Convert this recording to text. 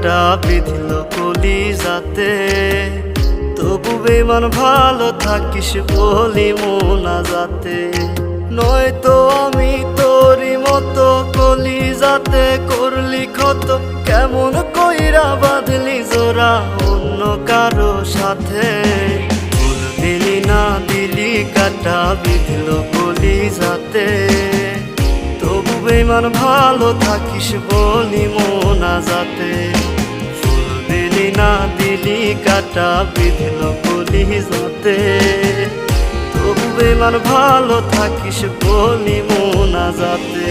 কাটা বিঁধল কলিজাতে, তবু বেমান ভালো থাকিস বলি মোনাজাতে। নয়তো আমি তোরই মতো কলিজাতে করলি ক্ষত, কেমন কইরা বাঁধলি জোড়া অন্য কারো সাথে। ফুল দিলি না দিলি কাটা বিঁধল কলিজাতে, তবু বেমান ভালো থাকিস বলি মোনাজাতে। ফুল দিলি না দিলি কাটা বিঁধল কলিজাতে, তবু বেমান ভালো থাকিস বলি মোনাজাতে।